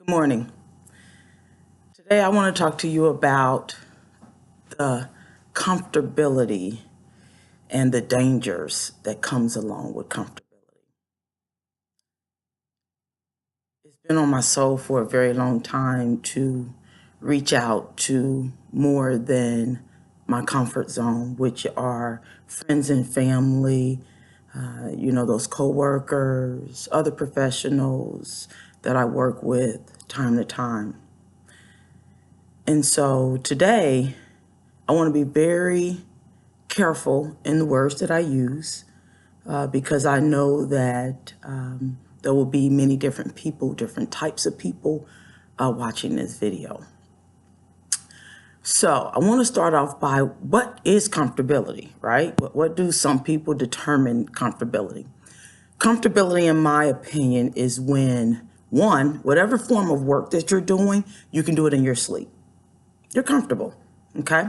Good morning. Today I want to talk to you about the comfortability and the dangers that comes along with comfortability. It's been on my soul for a very long time to reach out to more than my comfort zone, which are friends and family, those coworkers, other professionals that I work with time to time. And so today, I want to be very careful in the words that I use because I know that there will be many different people, different types of people watching this video. So I want to start off by what is comfortability, right? What do some people determine comfortability? Comfortability, in my opinion, is when, one, whatever form of work that you're doing, you can do it in your sleep. You're comfortable, okay?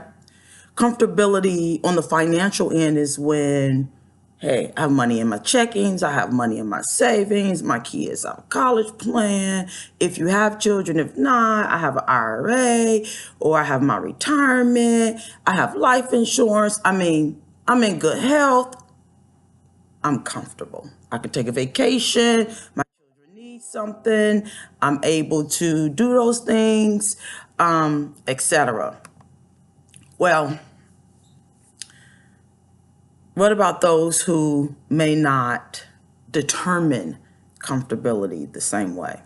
Comfortability on the financial end is when, hey, I have money in my checkings, I have money in my savings, my kids have a college plan. If you have children, if not, I have an IRA, or I have my retirement, I have life insurance. I'm in good health. I'm comfortable. I can take a vacation. My children need something. I'm able to do those things, etc. Well, what about those who may not determine comfortability the same way?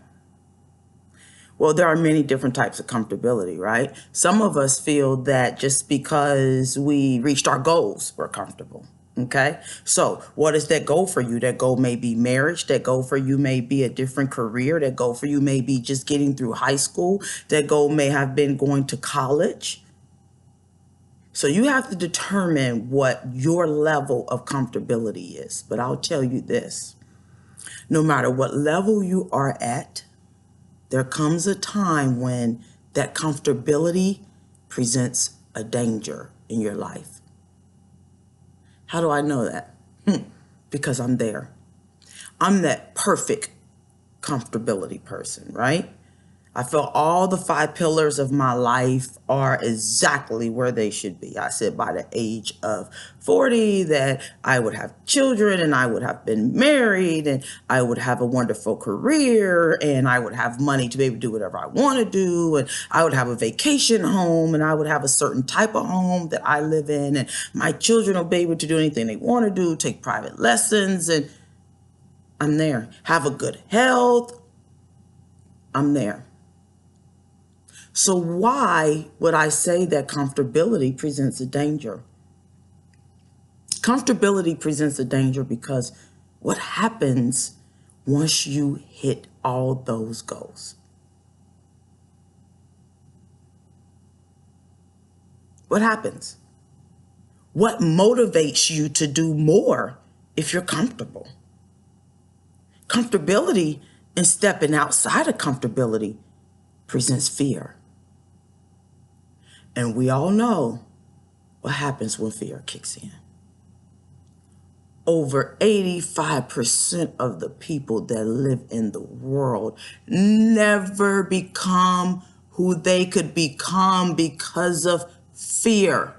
Well, there are many different types of comfortability, right? Some of us feel that just because we reached our goals, we're comfortable. Okay. So what is that goal for you? That goal may be marriage. That goal for you may be a different career. That goal for you may be just getting through high school. That goal may have been going to college. So you have to determine what your level of comfortability is. But I'll tell you this, no matter what level you are at, there comes a time when that comfortability presents a danger in your life. How do I know that? Because I'm there. I'm that perfect comfortability person, right? I feel all the 5 pillars of my life are exactly where they should be. I said by the age of 40 that I would have children and I would have been married and I would have a wonderful career and I would have money to be able to do whatever I want to do and I would have a vacation home and I would have a certain type of home that I live in and my children will be able to do anything they want to do, take private lessons, and I'm there. Have a good health. I'm there. So why would I say that comfortability presents a danger? Comfortability presents a danger because what happens once you hit all those goals? What happens? What motivates you to do more if you're comfortable? Comfortability and stepping outside of comfortability presents fear. And we all know what happens when fear kicks in. Over 85% of the people that live in the world never become who they could become because of fear.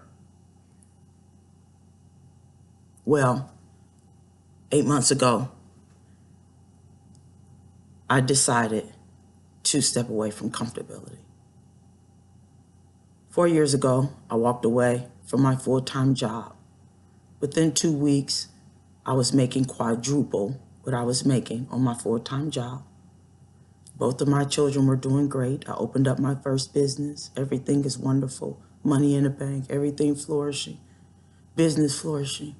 Well, 8 months ago, I decided to step away from comfortability. 4 years ago, I walked away from my full-time job. Within 2 weeks, I was making quadruple what I was making on my full-time job. Both of my children were doing great. I opened up my first business. Everything is wonderful. Money in the bank, everything flourishing, business flourishing.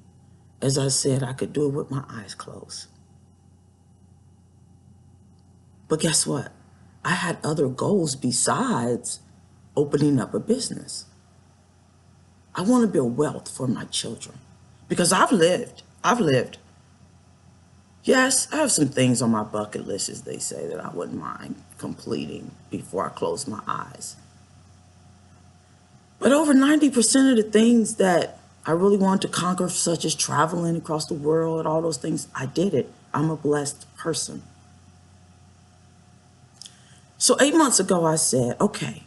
As I said, I could do it with my eyes closed. But guess what? I had other goals besides opening up a business. I want to build wealth for my children because I've lived. Yes, I have some things on my bucket list, as they say, that I wouldn't mind completing before I close my eyes. But over 90% of the things that I really wanted to conquer, such as traveling across the world, all those things, I did it. I'm a blessed person. So 8 months ago, I said, okay,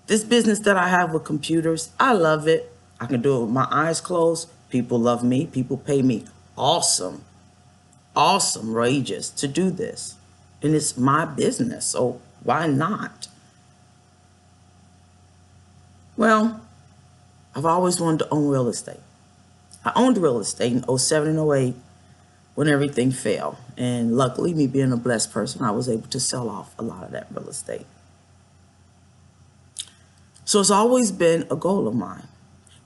this business that I have with computers, I love it. I can do it with my eyes closed. People love me. People pay me awesome, awesome wages to do this. And it's my business, so why not? Well, I've always wanted to own real estate. I owned real estate in '07 and '08 when everything fell. And luckily, me being a blessed person, I was able to sell off a lot of that real estate. So it's always been a goal of mine.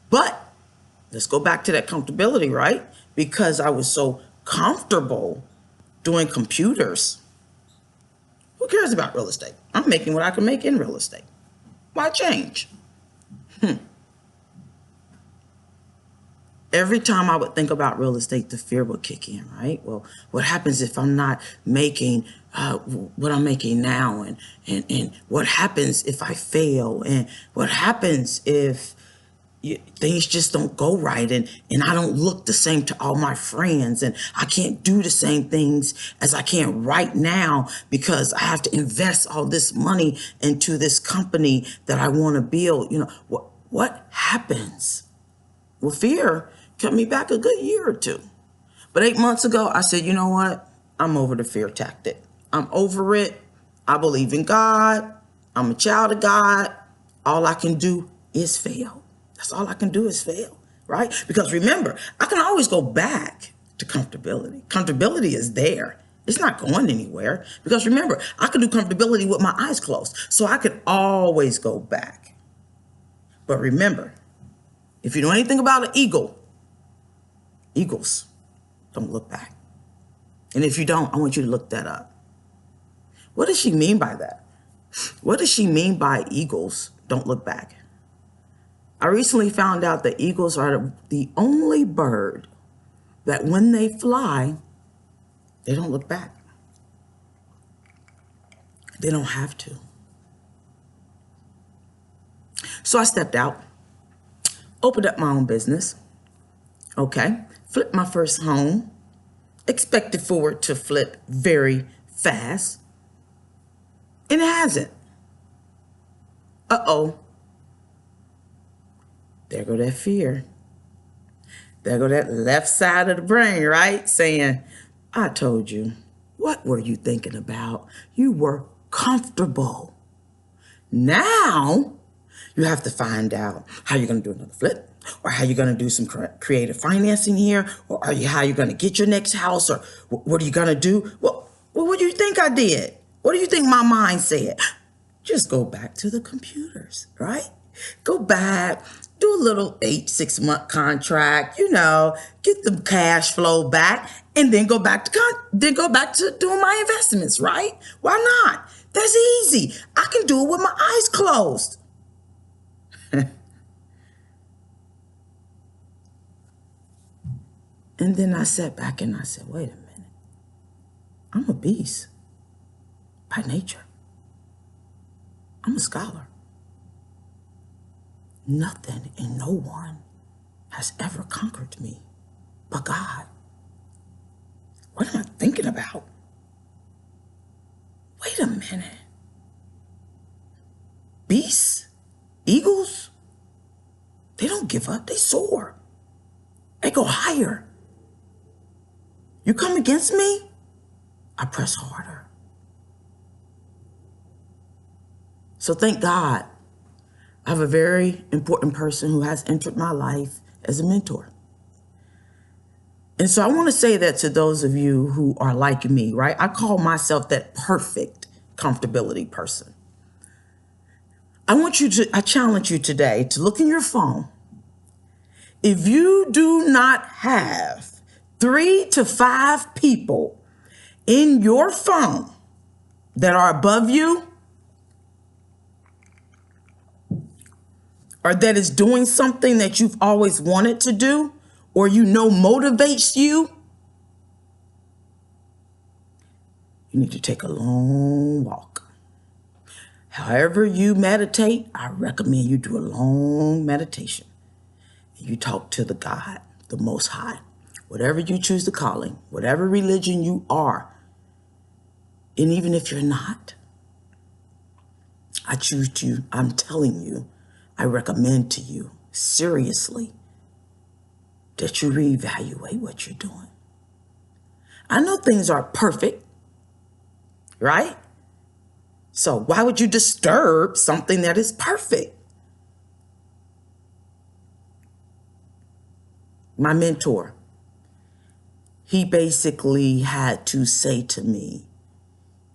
But let's go back to that comfortability, right? Because I was so comfortable doing computers. Who cares about real estate? I'm making what I can make in real estate. Why change? Every time I would think about real estate, the fear would kick in, right? Well, what happens if I'm not making what I'm making now? And what happens if I fail? And what happens if things just don't go right and I don't look the same to all my friends and I can't do the same things as I can right now because I have to invest all this money into this company that I want to build? What happens? Well, fear kept me back a good year or two. But 8 months ago, I said, you know what? I'm over the fear tactic. I'm over it. I believe in God. I'm a child of God. All I can do is fail. That's all I can do is fail, right? Because remember, I can always go back to comfortability. Comfortability is there. It's not going anywhere. Because remember, I can do comfortability with my eyes closed. So I could always go back. But remember, if you know anything about an eagle, eagles don't look back. And if you don't, I want you to look that up. What does she mean by that? What does she mean by eagles don't look back? I recently found out that eagles are the only bird that when they fly, they don't look back. They don't have to. So I stepped out, opened up my own business. Okay, flipped my first home, expected for it to flip very fast, and it hasn't. Uh-oh. There go that fear. There go that left side of the brain, right? Saying, I told you. What were you thinking about? You were comfortable. Now, you have to find out how you're going to do another flip, or how you're going to do some creative financing here, or how you're going to get your next house, or what are you going to do? Well, what do you think I did? What do you think my mind said? Just go back to the computers, right? Go back, do a little 6-month contract, get the cash flow back, and then go back to doing my investments, right? Why not? That's easy. I can do it with my eyes closed. And then I sat back and I said, wait a minute. I'm a beast by nature. I'm a scholar. Nothing and no one has ever conquered me but God. What am I thinking about? Wait a minute. Beasts, eagles, they don't give up. They soar. They go higher. You come against me, I press harder. So thank God, I have a very important person who has entered my life as a mentor. And so I want to say that to those of you who are like me, right? I call myself that perfect comfortability person. I challenge you today to look in your phone. If you do not have 3 to 5 people in your phone that are above you, or that is doing something that you've always wanted to do, or motivates you, you need to take a long walk. However you meditate, I recommend you do a long meditation. You talk to the God, the Most High, whatever you choose to call him, whatever religion you are. And even if you're not, I choose to, I'm telling you, I recommend to you seriously that you reevaluate what you're doing. I know things aren't perfect, right? So why would you disturb something that is perfect? My mentor, he basically had to say to me,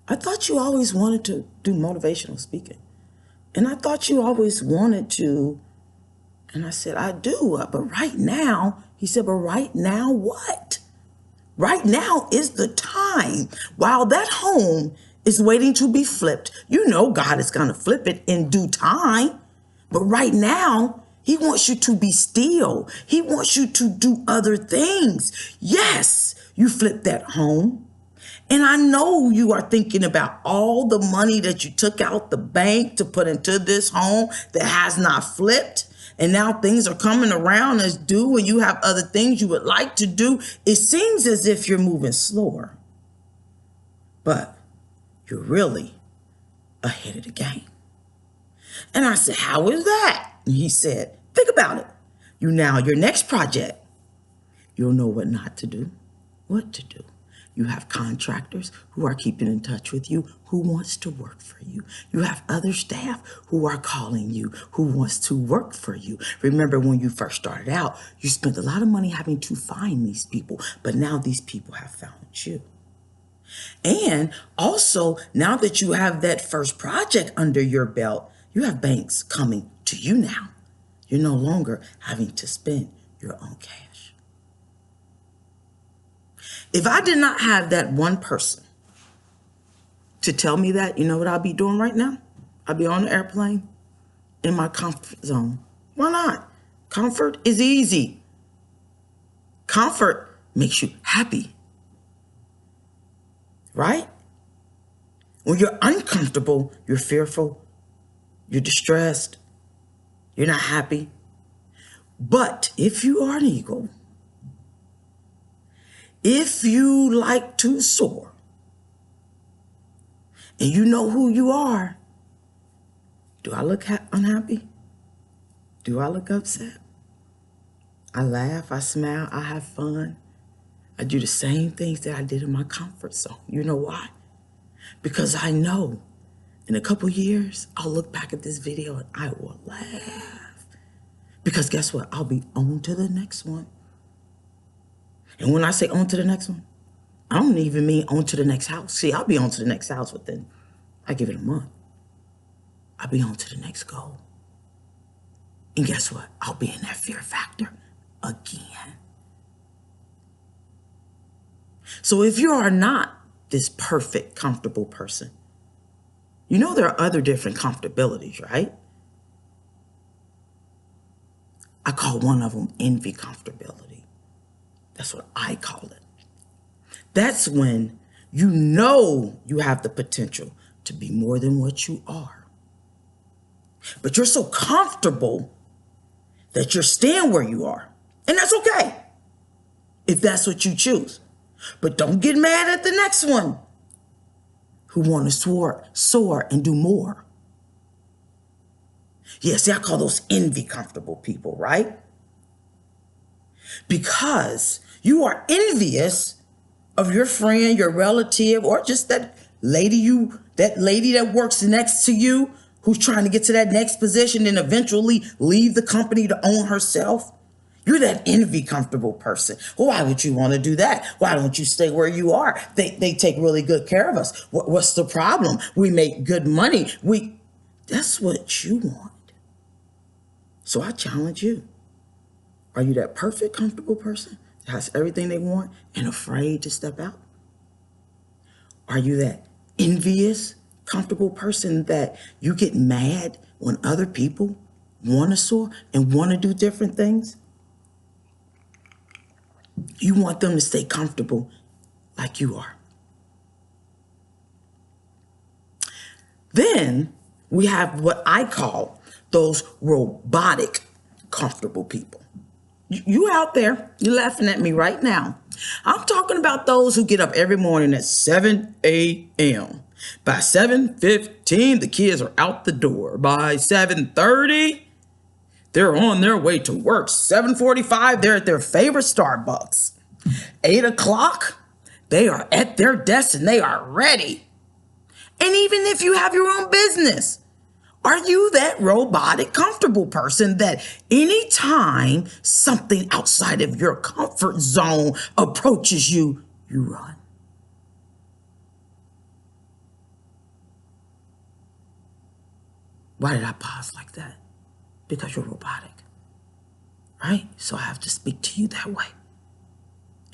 I thought you always wanted to do motivational speaking. And I thought you always wanted to. And I said, I do. But right now, he said, but right now what? Right now is the time. While that home is waiting to be flipped, you know God is going to flip it in due time. But right now, he wants you to be still. He wants you to do other things. Yes, you flip that home. And I know you are thinking about all the money that you took out the bank to put into this home that has not flipped. And now things are coming around as due and you have other things you would like to do. It seems as if you're moving slower, but you're really ahead of the game. And I said, how is that? And he said, think about it. Your next project, you'll know what not to do, what to do. You have contractors who are keeping in touch with you, who wants to work for you. You have other staff who are calling you, who wants to work for you. Remember when you first started out, you spent a lot of money having to find these people, but now these people have found you. And also, now that you have that first project under your belt, you have banks coming to you now. You're no longer having to spend your own cash. If I did not have that one person to tell me that, you know what I'll be doing right now? I'll be on the airplane in my comfort zone. Why not? Comfort is easy. Comfort makes you happy, right? When you're uncomfortable, you're fearful, you're distressed, you're not happy. But if you are an eagle, if you like to soar, and you know who you are, do I look unhappy? Do I look upset? I laugh, I smile, I have fun. I do the same things that I did in my comfort zone. You know why? Because I know in a couple years, I'll look back at this video and I will laugh. Because guess what? I'll be on to the next one. And when I say on to the next one, I don't even mean on to the next house. See, I'll be on to the next house within, I give it a month. I'll be on to the next goal. And guess what? I'll be in that fear factor again. So if you are not this perfect, comfortable person, you know there are other different comfortabilities, right? I call one of them envy comfortability. That's what I call it. That's when you know you have the potential to be more than what you are. But you're so comfortable that you're staying where you are. And that's okay, if that's what you choose. But don't get mad at the next one who want to soar and do more. Yeah, see, I call those envy comfortable people, right? Because you are envious of your friend, your relative, or just that lady that works next to you who's trying to get to that next position and eventually leave the company to own herself. You're that envy comfortable person. Well, why would you want to do that? Why don't you stay where you are? They take really good care of us. What's the problem? We make good money. That's what you want. So I challenge you. Are you that perfect, comfortable person that has everything they want and afraid to step out? Are you that envious, comfortable person that you get mad when other people want to soar and want to do different things? You want them to stay comfortable like you are. Then we have what I call those robotic, comfortable people. You out there, you're laughing at me right now. I'm talking about those who get up every morning at 7 a.m. By 7:15, the kids are out the door. By 7:30, they're on their way to work. 7:45, they're at their favorite Starbucks. 8 o'clock, they are at their desk and they are ready. And even if you have your own business, are you that robotic, comfortable person that anytime something outside of your comfort zone approaches you, you run? Why did I pause like that? Because you're robotic, right? So I have to speak to you that way.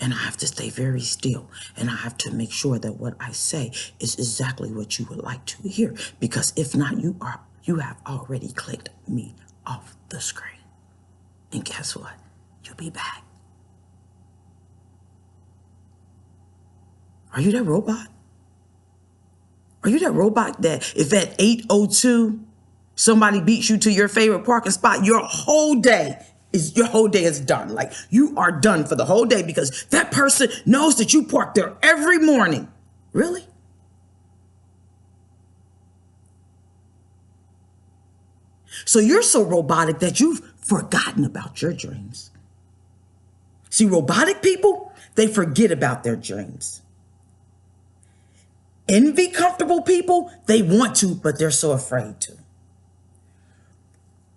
And I have to stay very still. And I have to make sure that what I say is exactly what you would like to hear. Because if not, you have already clicked me off the screen. And guess what? You'll be back. Are you that robot? Are you that robot that if at 8:02 somebody beats you to your favorite parking spot, your whole day is done? Like, you are done for the whole day because that person knows that you park there every morning. Really? So you're so robotic that you've forgotten about your dreams. See, robotic people, they forget about their dreams. Envy comfortable people, they want to, but they're so afraid to.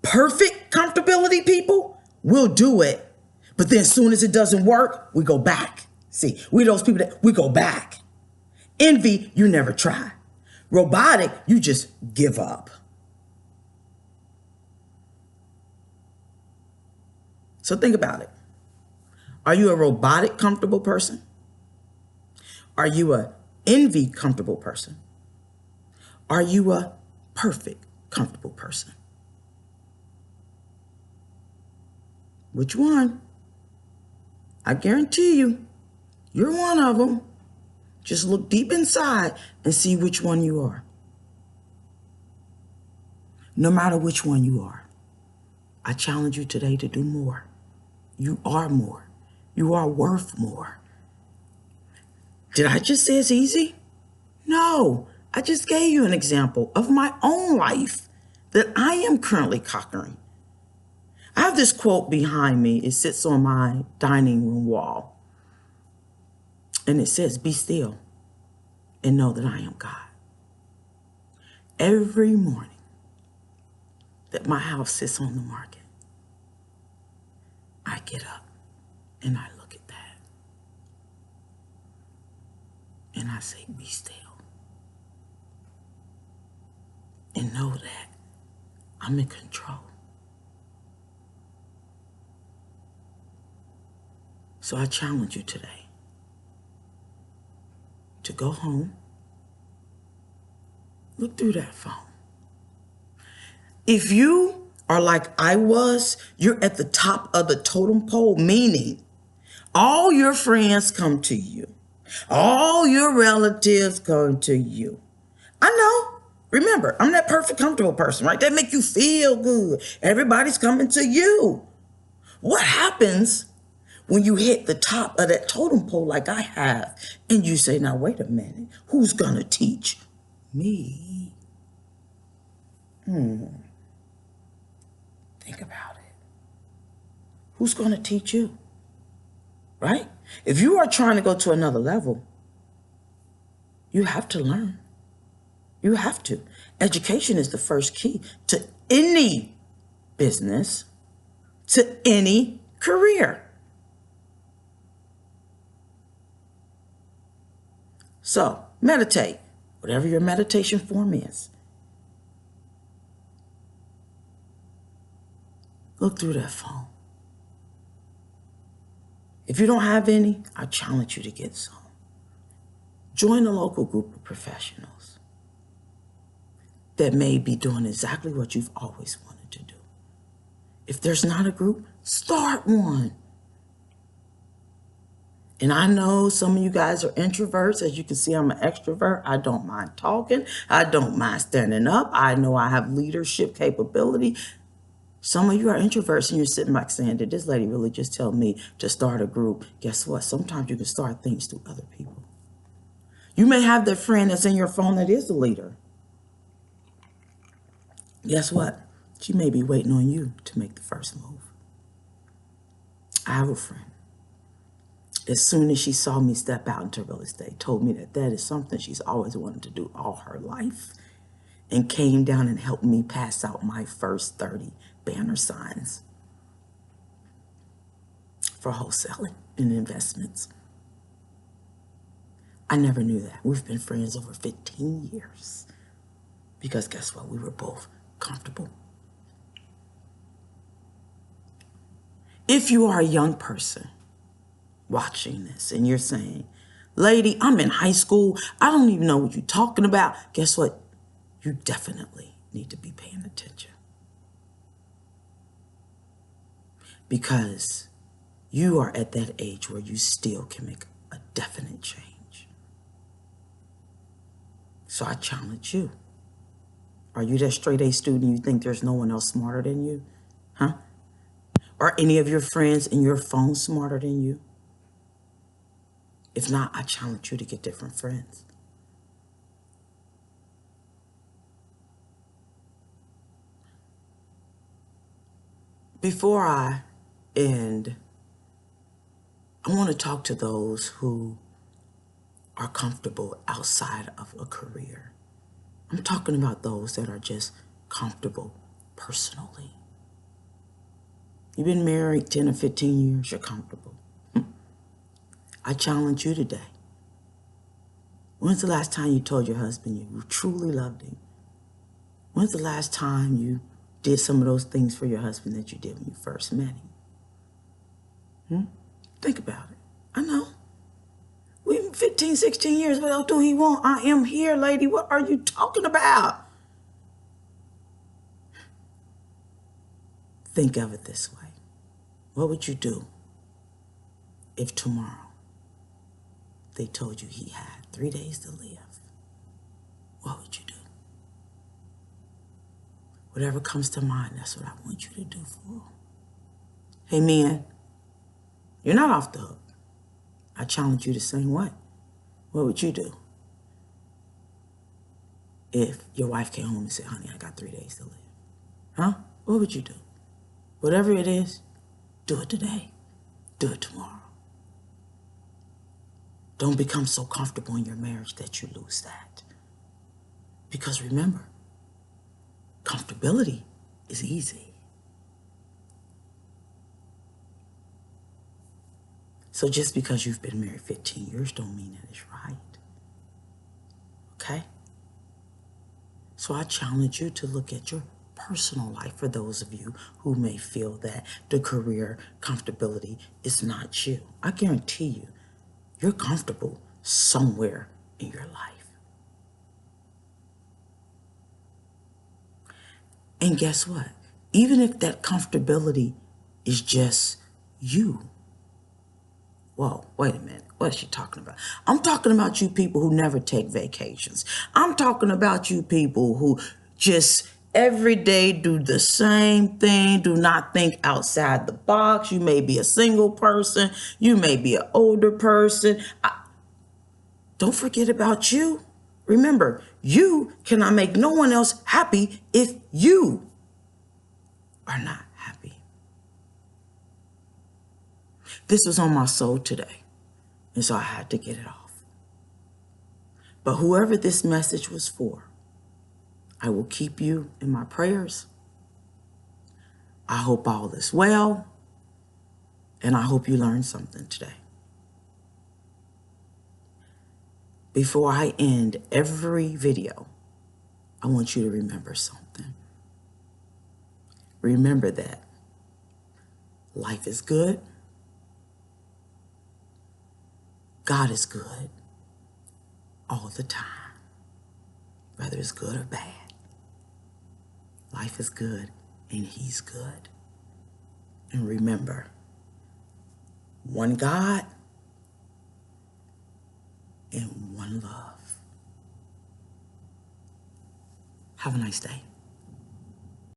Perfect comfortability people will do it, but then as soon as it doesn't work, we go back. See, we those people that we go back. Envy, you never try. Robotic, you just give up. So think about it. Are you a robotic comfortable person? Are you a envy comfortable person? Are you a perfect comfortable person? Which one? I guarantee you, you're one of them. Just look deep inside and see which one you are. No matter which one you are, I challenge you today to do more. You are more. You are worth more. Did I just say it's easy? No, I just gave you an example of my own life that I am currently conquering. I have this quote behind me. It sits on my dining room wall. And it says, "Be still and know that I am God." Every morning that my house sits on the market, I get up and I look at that. And I say, be still. And know that I'm in control. So I challenge you today to go home, look through that phone. If you are like I was, you're at the top of the totem pole, meaning all your friends come to you. All your relatives come to you. I know. Remember, I'm that perfect, comfortable person, right? That make you feel good. Everybody's coming to you. What happens when you hit the top of that totem pole like I have, and you say, now, wait a minute, who's going to teach me? Think about it. Who's going to teach you? Right? If you are trying to go to another level, you have to learn. You have to. Education is the first key to any business, to any career. So, meditate, whatever your meditation form is. Look through that phone. If you don't have any, I challenge you to get some. Join a local group of professionals that may be doing exactly what you've always wanted to do. If there's not a group, start one. And I know some of you guys are introverts. As you can see, I'm an extrovert. I don't mind talking. I don't mind standing up. I know I have leadership capability. Some of you are introverts and you're sitting back saying, did this lady really just tell me to start a group? Guess what? Sometimes you can start things through other people. You may have that friend that's in your phone that is the leader. Guess what? She may be waiting on you to make the first move. I have a friend. As soon as she saw me step out into real estate, told me that that is something she's always wanted to do all her life, and came down and helped me pass out my first 30 banner signs for wholesaling and investments. I never knew that. We've been friends over 15 years because guess what? We were both comfortable. If you are a young person watching this and you're saying, lady, I'm in high school, I don't even know what you're talking about, guess what? You definitely need to be paying attention. Because you are at that age where you still can make a definite change. So I challenge you. Are you that straight A student you think there's no one else smarter than you? Huh? Are any of your friends in your phone smarter than you? If not, I challenge you to get different friends. Before I end, I want to talk to those who are comfortable outside of a career. I'm talking about those that are just comfortable personally. You've been married 10 or 15 years, you're comfortable. I challenge you today. When's the last time you told your husband you truly loved him? When's the last time you did some of those things for your husband that you did when you first met him? Think about it. I know. We've been 15, 16 years. What else do he want? I am here, lady. What are you talking about? Think of it this way. What would you do if tomorrow they told you he had 3 days to live? What would you do? Whatever comes to mind, that's what I want you to do for him. Hey, men, you're not off the hook. I challenge you the same way. What would you do if your wife came home and said, honey, I got 3 days to live? Huh? What would you do? Whatever it is, do it today. Do it tomorrow. Don't become so comfortable in your marriage that you lose that. Because remember, comfortability is easy. So just because you've been married 15 years don't mean that it's right. Okay? So I challenge you to look at your personal life for those of you who may feel that the career comfortability is not you. I guarantee you, you're comfortable somewhere in your life. And guess what? Even if that comfortability is just you. Whoa, wait a minute. What is she talking about? I'm talking about you people who never take vacations. I'm talking about you people who just every day do the same thing, do not think outside the box. You may be a single person. You may be an older person. Don't forget about you. Remember, you cannot make no one else happy if you are not happy. This was on my soul today, and so I had to get it off. But whoever this message was for, I will keep you in my prayers. I hope all is well, and I hope you learned something today. Before I end every video, I want you to remember something. Remember that life is good. God is good all the time, whether it's good or bad. Life is good and He's good. And remember, one God and one love. Have a nice day.